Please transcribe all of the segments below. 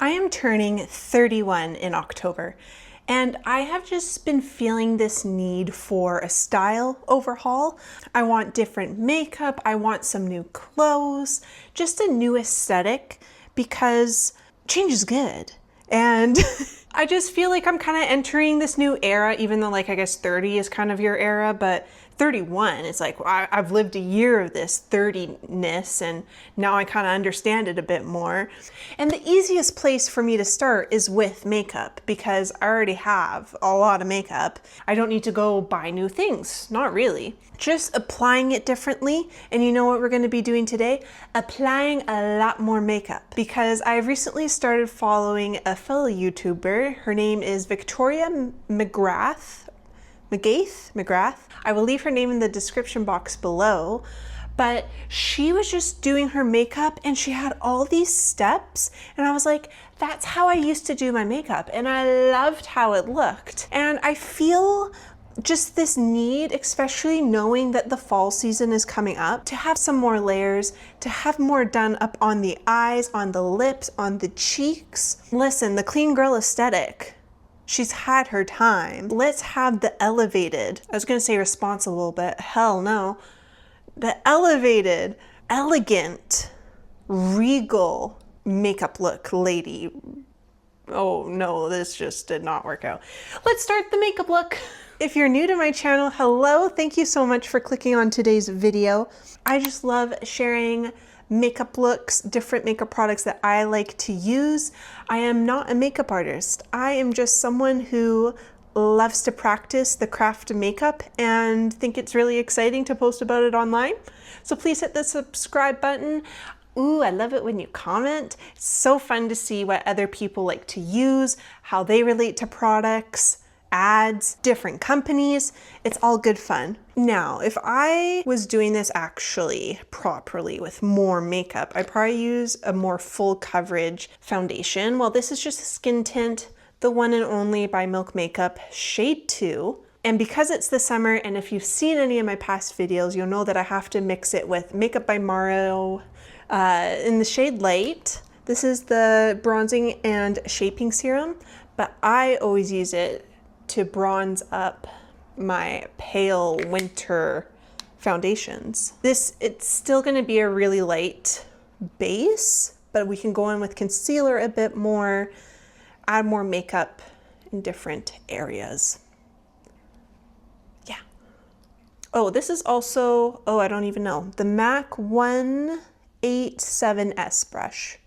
I am turning 31 in October, and I have just been feeling this need for a style overhaul. I want different makeup, I want some new clothes, just a new aesthetic, because change is good. And I just feel like I'm kind of entering this new era, even though like I guess 30 is kind of your era, but 31, it's like I've lived a year of this 30-ness and now I kind of understand it a bit more. And the easiest place for me to start is with makeup because I already have a lot of makeup. I don't need to go buy new things, not really. Just applying it differently. And you know what we're going to be doing today? Applying a lot more makeup, because I've recently started following a fellow YouTuber. Her name is Victoria McGrath. I will leave her name in the description box below, but she was just doing her makeup and she had all these steps and I was like, that's how I used to do my makeup, and I loved how it looked. And I feel just this need, especially knowing that the fall season is coming up, to have some more layers, to have more done up on the eyes, on the lips, on the cheeks. Listen, the clean girl aesthetic, she's had her time. Let's have the elevated, I was gonna say responsible, but hell no. The elevated, elegant, regal makeup look lady. Oh no, this just did not work out. Let's start the makeup look. If you're new to my channel, hello, thank you so much for clicking on today's video. I just love sharing makeup looks, different makeup products that I like to use. I am not a makeup artist. I am just someone who loves to practice the craft of makeup and think it's really exciting to post about it online. So please hit the subscribe button. Ooh, I love it when you comment. It's so fun to see what other people like to use, how they relate to products, ads, different companies. It's all good fun. Now, if I was doing this actually properly with more makeup, I'd probably use a more full coverage foundation. Well, this is just a skin tint, the one and only by Milk Makeup, shade 2. And because it's the summer, and if you've seen any of my past videos, you'll know that I have to mix it with Makeup by Mario in the shade Light. This is the bronzing and shaping serum, but I always use it to bronze up my pale winter foundations. It's still going to be a really light base, but we can go in with concealer a bit more, add more makeup in different areas. Yeah. Oh, this is also, oh, I don't even know, the MAC 187S brush.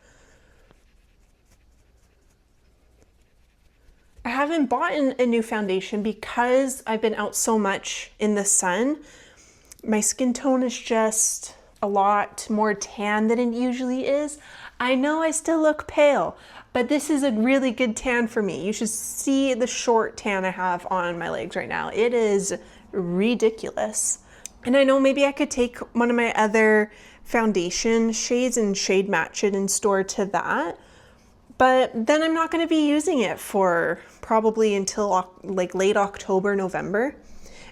I haven't bought a new foundation because I've been out so much in the sun. My skin tone is just a lot more tan than it usually is. I know I still look pale, but this is a really good tan for me. You should see the short tan I have on my legs right now. It is ridiculous. And I know maybe I could take one of my other foundation shades and shade match it and store to that. But then I'm not going to be using it for probably until like late October, November.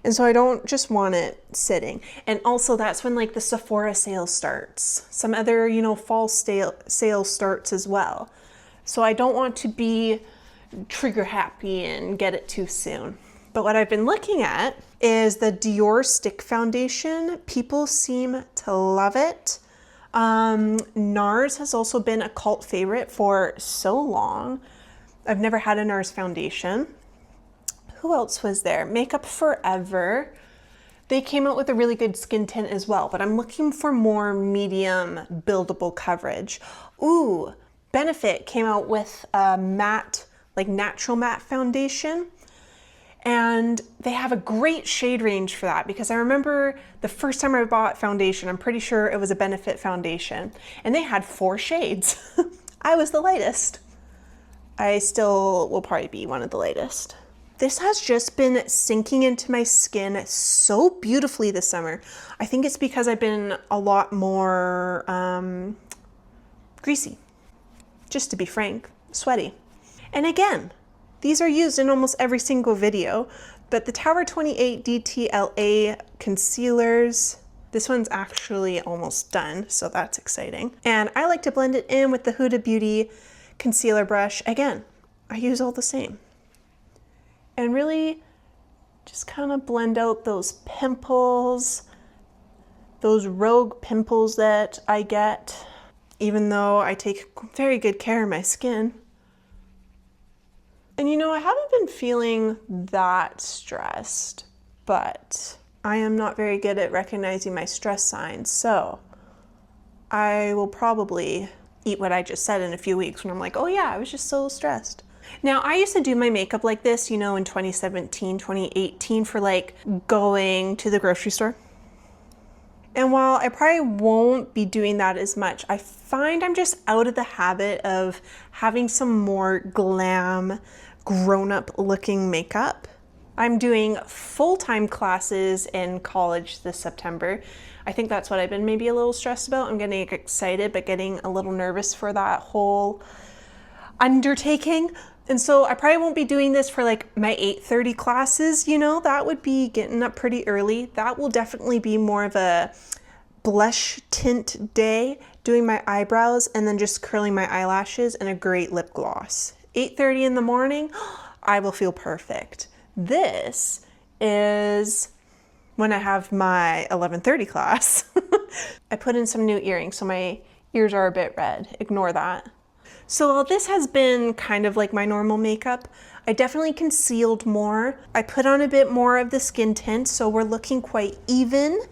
And so I don't just want it sitting. And also that's when like the Sephora sale starts. Some other, you know, fall sale starts as well. So I don't want to be trigger happy and get it too soon. But what I've been looking at is the Dior Stick Foundation. People seem to love it. NARS has also been a cult favorite for so long. I've never had a NARS foundation. Who else was there? Makeup Forever. They came out with a really good skin tint as well, but I'm looking for more medium buildable coverage. Ooh, Benefit came out with a matte, like natural matte foundation. And they have a great shade range for that, because I remember the first time I bought foundation, I'm pretty sure it was a Benefit foundation, and they had 4 shades. I was the lightest. I still will probably be one of the lightest. This has just been sinking into my skin so beautifully this summer. I think it's because I've been a lot more greasy, just to be frank, sweaty. And again, these are used in almost every single video, but the Tower 28 DTLA concealers, this one's actually almost done, so that's exciting. And I like to blend it in with the Huda Beauty concealer brush. Again, I use all the same. And really just kind of blend out those pimples, those rogue pimples that I get, even though I take very good care of my skin. And you know, I haven't been feeling that stressed, but I am not very good at recognizing my stress signs, so I will probably eat what I just said in a few weeks when I'm like, oh yeah, I was just so stressed. Now, I used to do my makeup like this, you know, in 2017, 2018 for like going to the grocery store. And while I probably won't be doing that as much, I find I'm just out of the habit of having some more glam, grown-up looking makeup. I'm doing full-time classes in college this September. I think that's what I've been maybe a little stressed about. I'm getting excited, but getting a little nervous for that whole undertaking. And so I probably won't be doing this for like my 8:30 classes, you know, that would be getting up pretty early. That will definitely be more of a blush tint day, doing my eyebrows and then just curling my eyelashes and a great lip gloss. 8:30 in the morning, I will feel perfect. This is when I have my 11:30 class. I put in some new earrings, so my ears are a bit red. Ignore that. So while this has been kind of like my normal makeup, I definitely concealed more. I put on a bit more of the skin tint, so we're looking quite even,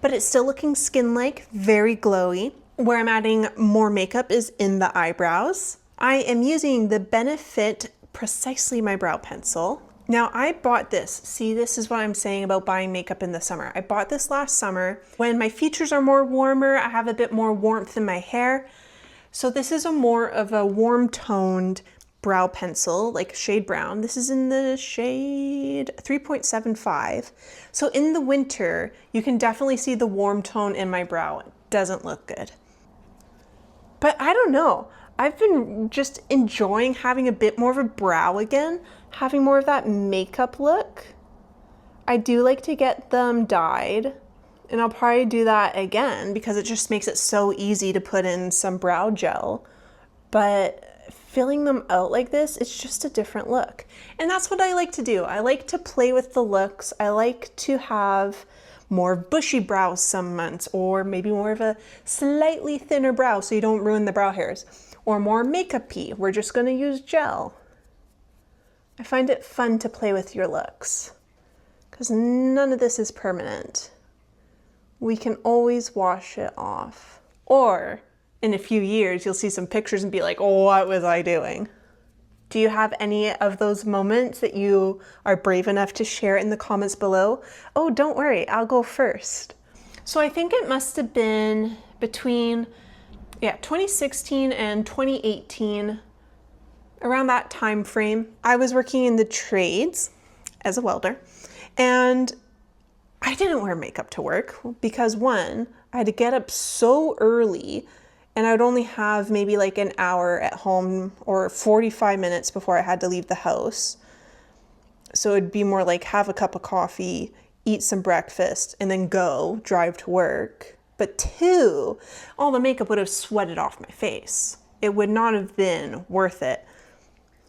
but it's still looking skin-like, very glowy. Where I'm adding more makeup is in the eyebrows. I am using the Benefit Precisely My Brow Pencil. Now I bought this. See, this is what I'm saying about buying makeup in the summer. I bought this last summer. When my features are more warmer, I have a bit more warmth in my hair. So this is a more of a warm toned brow pencil, like shade brown. This is in the shade 3.75. So in the winter, you can definitely see the warm tone in my brow. It doesn't look good. But I don't know. I've been just enjoying having a bit more of a brow again, having more of that makeup look. I do like to get them dyed. And I'll probably do that again because it just makes it so easy to put in some brow gel. But filling them out like this, it's just a different look. And that's what I like to do. I like to play with the looks. I like to have more bushy brows some months, or maybe more of a slightly thinner brow so you don't ruin the brow hairs. Or more makeup-y. We're just gonna use gel. I find it fun to play with your looks because none of this is permanent. We can always wash it off. Or in a few years, you'll see some pictures and be like, oh, what was I doing? Do you have any of those moments that you are brave enough to share in the comments below? Oh, don't worry, I'll go first. So I think it must have been between 2016 and 2018, around that time frame. I was working in the trades as a welder, and I didn't wear makeup to work because one, I had to get up so early and I would only have maybe like an hour at home or 45 minutes before I had to leave the house. So it'd be more like have a cup of coffee, eat some breakfast, and then go drive to work. But two, all the makeup would have sweated off my face. It would not have been worth it.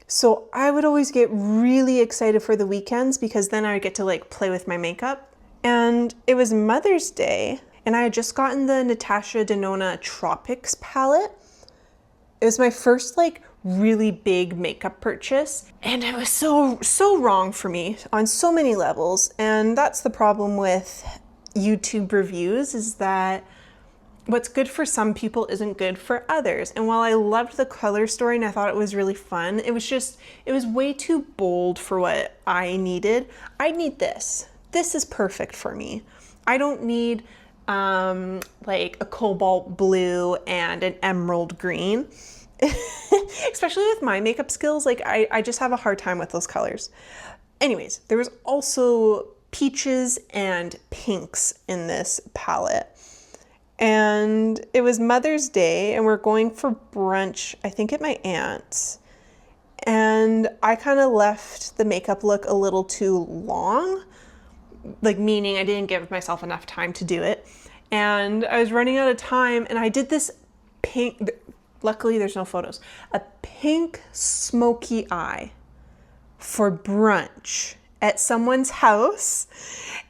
So I would always get really excited for the weekends because then I would get to like play with my makeup. And it was Mother's Day, and I had just gotten the Natasha Denona Tropics palette. It was my first like really big makeup purchase, and it was so wrong for me on so many levels. And that's the problem with YouTube reviews, is that what's good for some people isn't good for others. And while I loved the color story and I thought it was really fun, it was way too bold for what I needed. I need this. This is perfect for me. I don't need like a cobalt blue and an emerald green. Especially with my makeup skills, like I just have a hard time with those colors. Anyways, there was also peaches and pinks in this palette. And it was Mother's Day and we're going for brunch, I think at my aunt's. And I kind of left the makeup look a little too long. Like, meaning I didn't give myself enough time to do it. And I was running out of time and I did this pink, luckily there's no photos, a pink smoky eye for brunch at someone's house,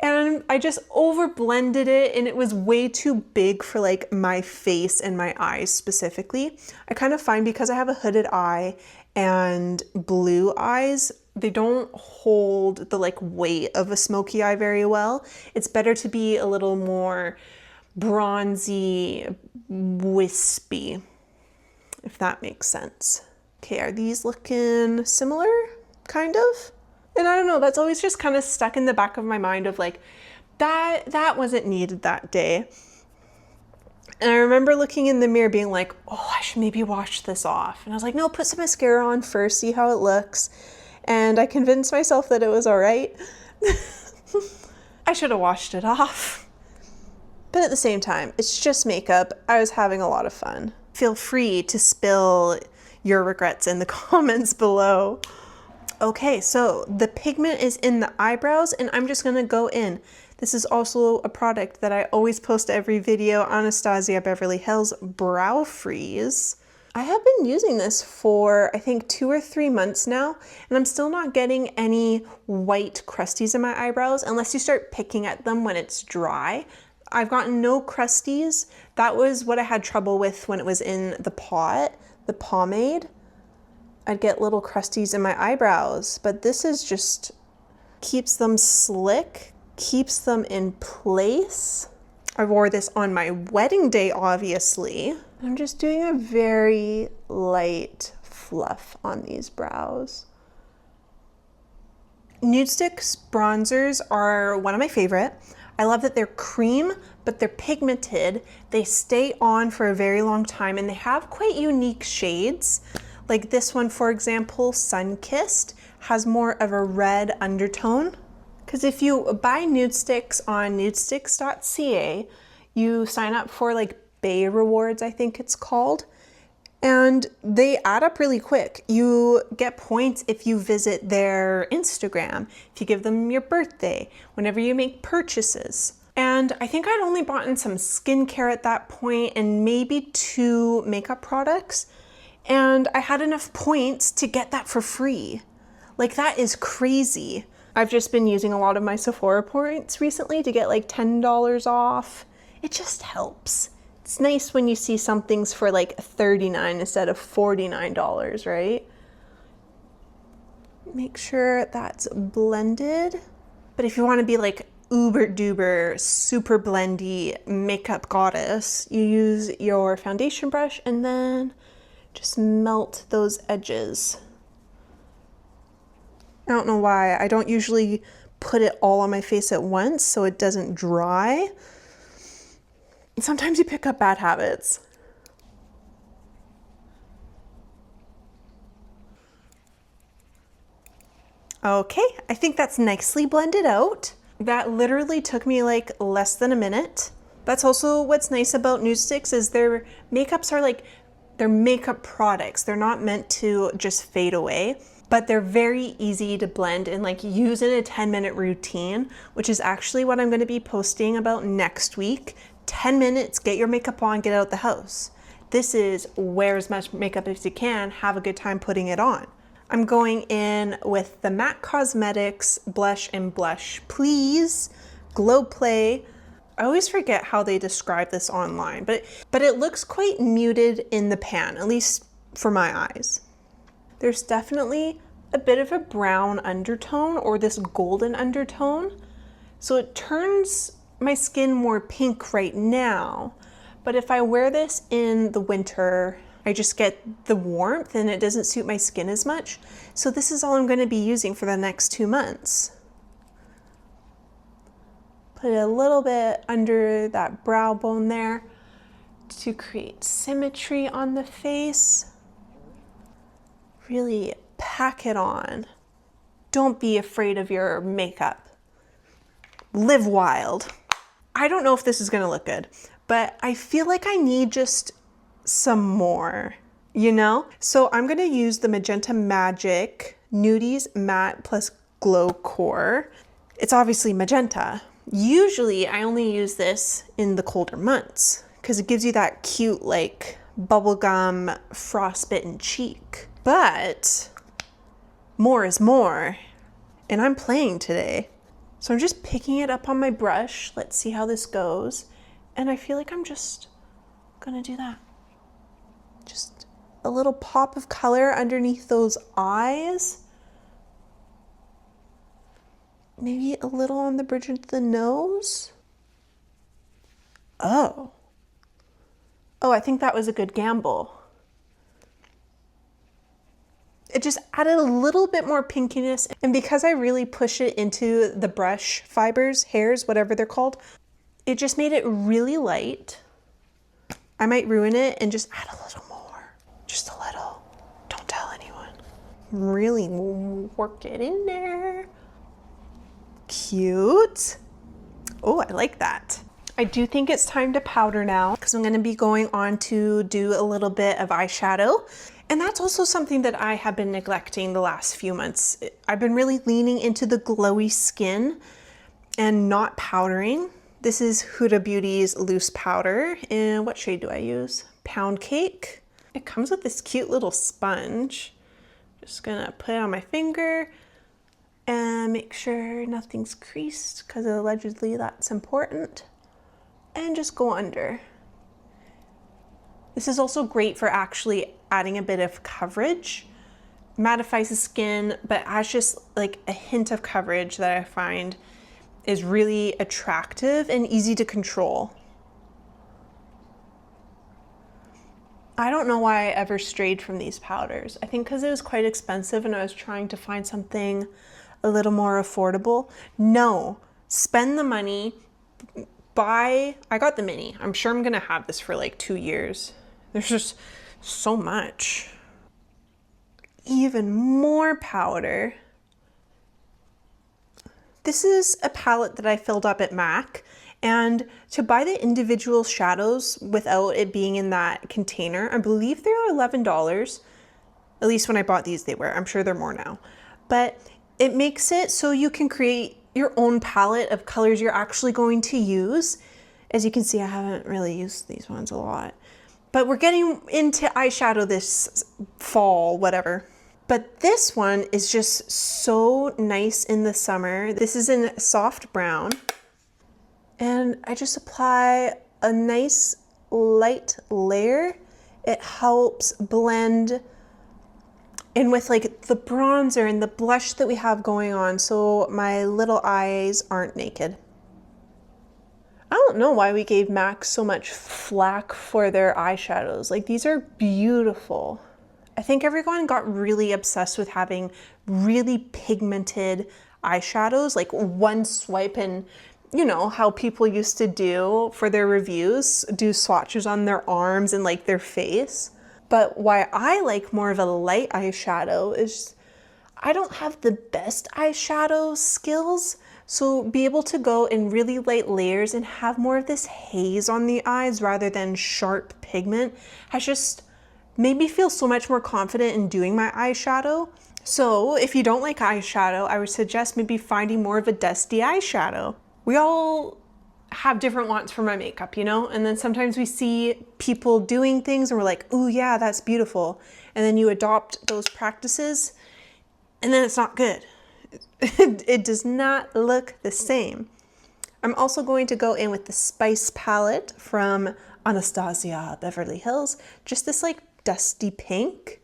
and I just over blended it and it was way too big for like my face and my eyes specifically. I kind of find because I have a hooded eye and blue eyes, they don't hold the like weight of a smoky eye very well. It's better to be a little more bronzy, wispy, if that makes sense. Okay, are these looking similar? Kind of? And I don't know, that's always just kind of stuck in the back of my mind of like, that wasn't needed that day. And I remember looking in the mirror being like, oh, I should maybe wash this off. And I was like, no, put some mascara on first, see how it looks. And I convinced myself that it was all right. I should have washed it off. But at the same time, it's just makeup. I was having a lot of fun. Feel free to spill your regrets in the comments below. Okay, so the pigment is in the eyebrows and I'm just gonna go in. This is also a product that I always post every video, Anastasia Beverly Hills Brow Freeze. I have been using this for I think 2 or 3 months now, and I'm still not getting any white crusties in my eyebrows unless you start picking at them when it's dry. I've gotten no crusties. That was what I had trouble with when it was in the pot, the pomade. I'd get little crusties in my eyebrows, but this is just keeps them slick, keeps them in place. I wore this on my wedding day, obviously. I'm just doing a very light fluff on these brows. Nudestix bronzers are one of my favorite. I love that they're cream, but they're pigmented. They stay on for a very long time and they have quite unique shades. Like this one, for example, Sunkissed, has more of a red undertone. Because if you buy Nudestix on nudestix.ca, you sign up for like Bay Rewards, I think it's called, and they add up really quick. You get points if you visit their Instagram, if you give them your birthday, whenever you make purchases. And I think I'd only bought in some skincare at that point and maybe 2 makeup products. And I had enough points to get that for free. Like, that is crazy. I've just been using a lot of my Sephora points recently to get like $10 off. It just helps. It's nice when you see something's for like $39 instead of $49, right? Make sure that's blended. But if you want to be like uber duper, super blendy makeup goddess, you use your foundation brush and then just melt those edges. I don't know why. I don't usually put it all on my face at once so it doesn't dry. Sometimes you pick up bad habits. Okay, I think that's nicely blended out. That literally took me like less than a minute. That's also what's nice about Nudestix is their makeups are like, they're makeup products. They're not meant to just fade away, but they're very easy to blend and like use in a 10-minute routine, which is actually what I'm going to be posting about next week. 10 minutes, get your makeup on, get out the house. This is wear as much makeup as you can, have a good time putting it on. I'm going in with the MAC Cosmetics Blush and Blush Please Glow Play. I always forget how they describe this online, but it looks quite muted in the pan, at least for my eyes. There's definitely a bit of a brown undertone or this golden undertone. So it turns my skin more pink right now, but if I wear this in the winter, I just get the warmth and it doesn't suit my skin as much. So this is all I'm going to be using for the next 2 months. Put a little bit under that brow bone there to create symmetry on the face. Really pack it on. Don't be afraid of your makeup. Live wild. I don't know if this is gonna look good, but I feel like I need just some more, you know? So I'm gonna use the Magenta Magic Nudies Matte Plus Glow Core. It's obviously magenta. Usually I only use this in the colder months because it gives you that cute like bubblegum frostbitten cheek. But more is more, and I'm playing today. So I'm just picking it up on my brush. Let's see how this goes. And I feel like I'm just gonna do that. Just a little pop of color underneath those eyes. Maybe a little on the bridge of the nose. Oh, I think that was a good gamble. It just added a little bit more pinkiness. And because I really push it into the brush fibers, hairs, whatever they're called, it just made it really light. I might ruin it and just add a little more, just a little. Don't tell anyone. Really work it in there. Cute. Oh, I like that. I do think it's time to powder now because I'm going to be going on to do a little bit of eyeshadow. And that's also something that I have been neglecting the last few months. I've been really leaning into the glowy skin and not powdering. This is Huda Beauty's loose powder. And what shade do I use? Poundcake. It comes with this cute little sponge. Just gonna put it on my finger and make sure nothing's creased because allegedly that's important. And just go under. This is also great for actually adding a bit of coverage. Mattifies the skin, but adds just like a hint of coverage that I find is really attractive and easy to control. I don't know why I ever strayed from these powders. I think because it was quite expensive and I was trying to find something a little more affordable. No, spend the money, buy, I got the mini. I'm sure I'm gonna have this for like 2 years. There's just so much. Even more powder. This is a palette that I filled up at MAC, and to buy the individual shadows without it being in that container, I believe they're $11. At least when I bought these they were. I'm sure they're more now. But it makes it so you can create your own palette of colors you're actually going to use. As you can see, I haven't really used these ones a lot. But we're getting into eyeshadow this fall, whatever. But this one is just so nice in the summer. This is in soft brown. And I just apply a nice light layer. It helps blend in with like the bronzer and the blush that we have going on so my little eyes aren't naked. I don't know why we gave MAC so much flack for their eyeshadows. Like, these are beautiful. I think everyone got really obsessed with having really pigmented eyeshadows, like one swipe, and you know how people used to do for their reviews, do swatches on their arms and like their face. But why I like more of a light eyeshadow is I don't have the best eyeshadow skills. So be able to go in really light layers and have more of this haze on the eyes rather than sharp pigment has just made me feel so much more confident in doing my eyeshadow. So if you don't like eyeshadow, I would suggest maybe finding more of a dusty eyeshadow. We all have different wants for my makeup, you know? And then sometimes we see people doing things and we're like, ooh, yeah, that's beautiful. And then you adopt those practices and then it's not good. It does not look the same. I'm also going to go in with the Spice palette from Anastasia, Beverly Hills. Just this like dusty pink.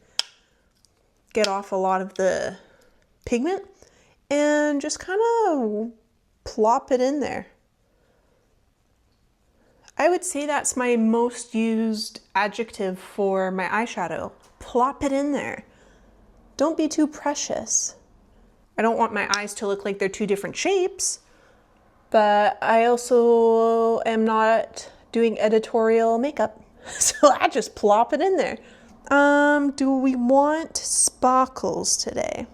Get off a lot of the pigment and just kind of plop it in there. I would say that's my most used adjective for my eyeshadow. Plop it in there. Don't be too precious. I don't want my eyes to look like they're two different shapes, but I also am not doing editorial makeup. So I just plop it in there. Do we want sparkles today?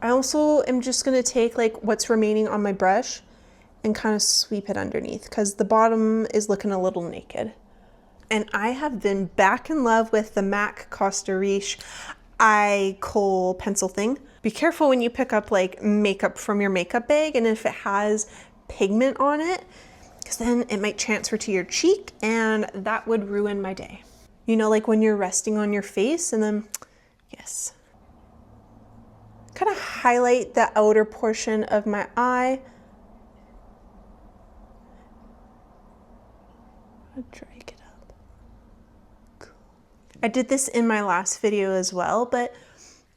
I also am just gonna take like what's remaining on my brush and kind of sweep it underneath because the bottom is looking a little naked. And I have been back in love with the MAC Costa Riche khol pencil thing. Be careful when you pick up like makeup from your makeup bag and if it has pigment on it, because then it might transfer to your cheek and that would ruin my day. You know, like when you're resting on your face and then, yes. Kind of highlight the outer portion of my eye. I'll drag it up. Cool. I did this in my last video as well, but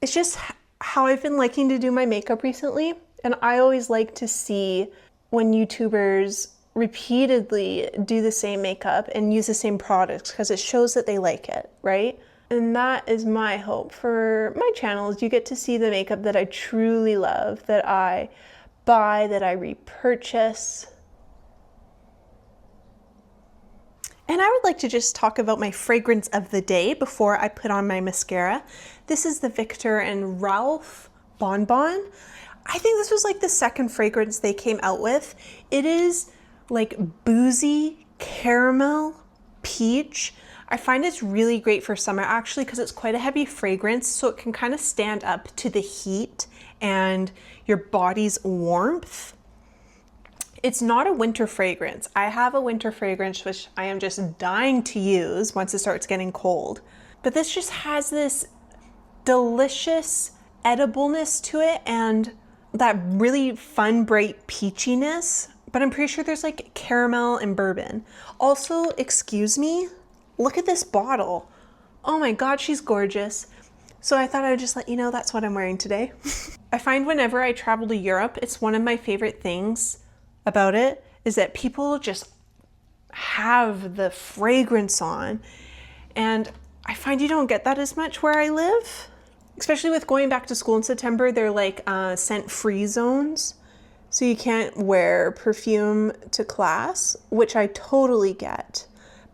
it's just how I've been liking to do my makeup recently. And I always like to see when YouTubers repeatedly do the same makeup and use the same products because it shows that they like it, right? And that is my hope for my channel, is you get to see the makeup that I truly love, that I buy, that I repurchase. And I would like to just talk about my fragrance of the day before I put on my mascara. This is the Victor and Ralph Bon Bon. I think this was like the second fragrance they came out with. It is like boozy caramel peach. I find it's really great for summer actually because it's quite a heavy fragrance, so it can kind of stand up to the heat and your body's warmth. It's not a winter fragrance. I have a winter fragrance which I am just dying to use once it starts getting cold. But this just has this delicious edibleness to it and that really fun, bright peachiness. But I'm pretty sure there's like caramel and bourbon. Also, excuse me, look at this bottle. Oh my God, she's gorgeous. So I thought I would just let you know that's what I'm wearing today. I find whenever I travel to Europe, it's one of my favorite things about it is that people just have the fragrance on. And I find you don't get that as much where I live. Especially with going back to school in September, they're like scent-free zones. So you can't wear perfume to class, which I totally get.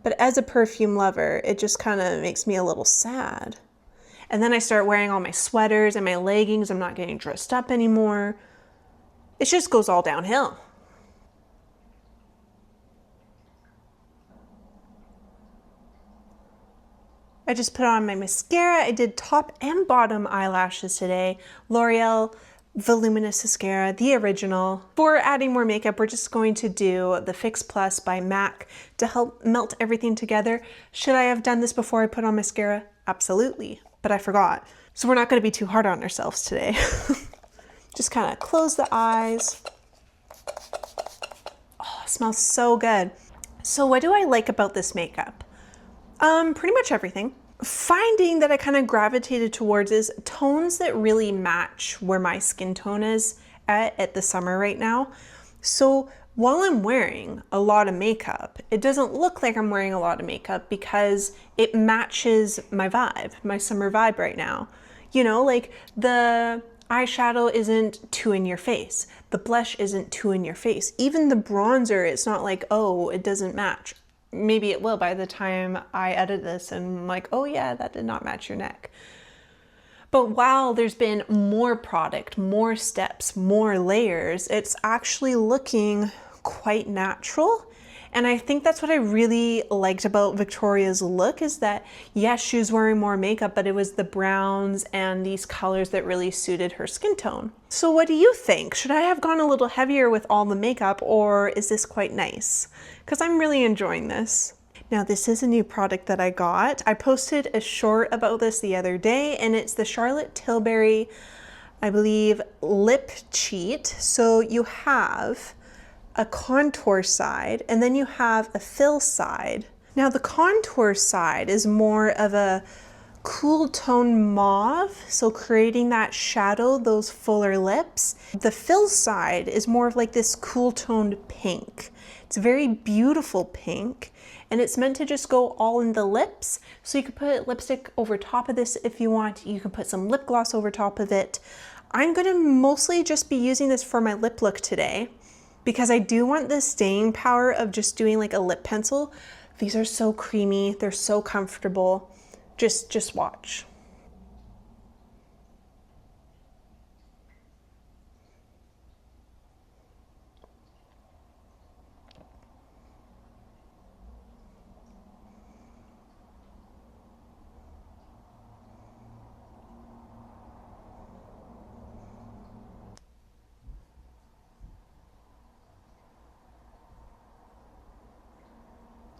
But as a perfume lover, it just kind of makes me a little sad. And then I start wearing all my sweaters and my leggings. I'm not getting dressed up anymore. It just goes all downhill. I just put on my mascara. I did top and bottom eyelashes today. L'Oreal Voluminous Mascara, the original. For adding more makeup, we're just going to do the Fix Plus by MAC to help melt everything together. Should I have done this before I put on mascara? Absolutely, but I forgot. So we're not gonna be too hard on ourselves today. Just kind of close the eyes. Oh, it smells so good. So what do I like about this makeup? Pretty much everything. Finding that I kind of gravitated towards is tones that really match where my skin tone is at the summer right now. So while I'm wearing a lot of makeup, it doesn't look like I'm wearing a lot of makeup because it matches my vibe, my summer vibe right now. You know, like the eyeshadow isn't too in your face. The blush isn't too in your face. Even the bronzer, it's not like, oh, it doesn't match. Maybe it will by the time I edit this and I'm like, oh yeah, that did not match your neck. But while there's been more product, more steps, more layers, it's actually looking quite natural. And I think that's what I really liked about Victoria's look is that, yes, she was wearing more makeup, but it was the browns and these colors that really suited her skin tone. So what do you think? Should I have gone a little heavier with all the makeup or is this quite nice? Because I'm really enjoying this. Now this is a new product that I got. I posted a short about this the other day and it's the Charlotte Tilbury, I believe, Lip Cheat. So you have a contour side and then you have a fill side. Now the contour side is more of a cool tone mauve, so creating that shadow, those fuller lips. The fill side is more of like this cool toned pink. It's a very beautiful pink and it's meant to just go all in the lips. So you could put lipstick over top of this if you want. You can put some lip gloss over top of it. I'm gonna mostly just be using this for my lip look today, because I do want the staying power of just doing like a lip pencil. These are so creamy, they're so comfortable. Just watch.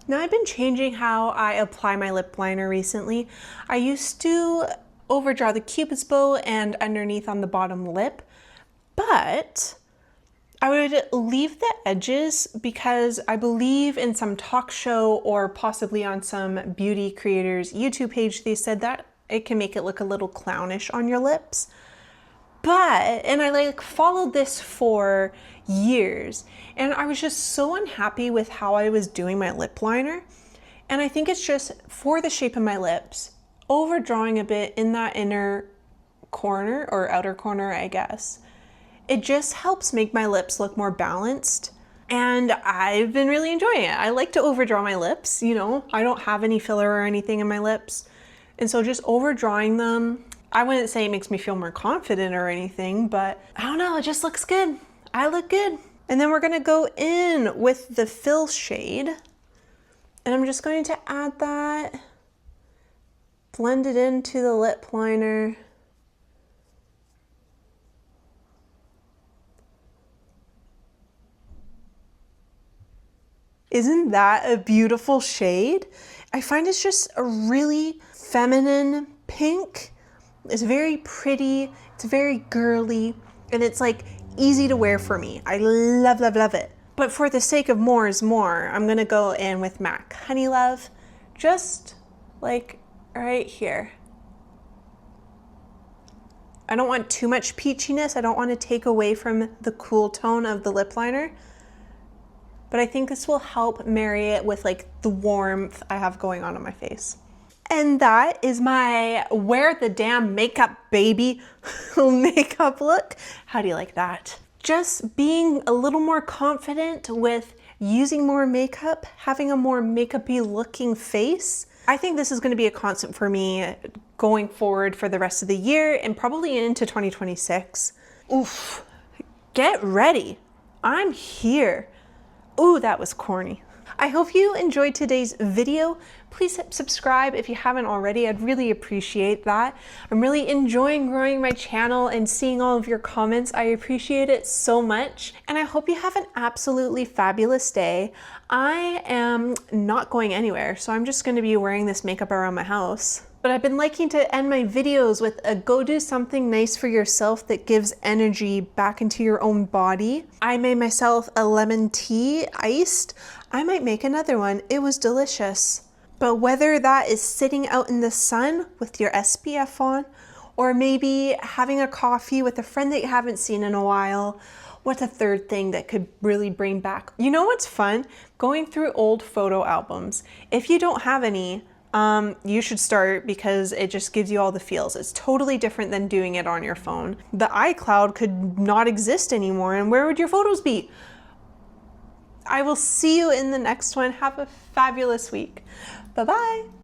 Now I've been changing how I apply my lip liner recently. I used to overdraw the cupid's bow and underneath on the bottom lip, but I would leave the edges because I believe in some talk show or possibly on some beauty creators YouTube page, they said that it can make it look a little clownish on your lips. And I like followed this for years and I was just so unhappy with how I was doing my lip liner. And I think it's just for the shape of my lips, overdrawing a bit in that inner corner or outer corner, I guess. It just helps make my lips look more balanced. And I've been really enjoying it. I like to overdraw my lips, you know, I don't have any filler or anything in my lips. And so just overdrawing them, I wouldn't say it makes me feel more confident or anything, but I don't know, it just looks good. I look good. And then we're gonna go in with the fill shade. And I'm just going to add that, blend it into the lip liner. Isn't that a beautiful shade? I find it's just a really feminine pink. It's very pretty, it's very girly, and it's like easy to wear for me. I love, love, love it. But for the sake of more is more, I'm gonna go in with MAC Honeylove, just like right here. I don't want too much peachiness. I don't want to take away from the cool tone of the lip liner, but I think this will help marry it with like the warmth I have going on my face. And that is my wear the damn makeup baby makeup look. How do you like that? Just being a little more confident with using more makeup, having a more makeup-y looking face. I think this is going to be a constant for me going forward for the rest of the year and probably into 2026. Oof, get ready. I'm here. Ooh, that was corny. I hope you enjoyed today's video. Please hit subscribe if you haven't already. I'd really appreciate that. I'm really enjoying growing my channel and seeing all of your comments. I appreciate it so much. And I hope you have an absolutely fabulous day. I am not going anywhere, so I'm just gonna be wearing this makeup around my house. But I've been liking to end my videos with a go do something nice for yourself that gives energy back into your own body. I made myself a lemon tea iced. I might make another one. It was delicious. But whether that is sitting out in the sun with your SPF on, or maybe having a coffee with a friend that you haven't seen in a while, what's a third thing that could really bring back? You know what's fun? Going through old photo albums. If you don't have any, you should start because it just gives you all the feels. It's totally different than doing it on your phone. The iCloud could not exist anymore, and where would your photos be? I will see you in the next one. Have a fabulous week. Bye-bye.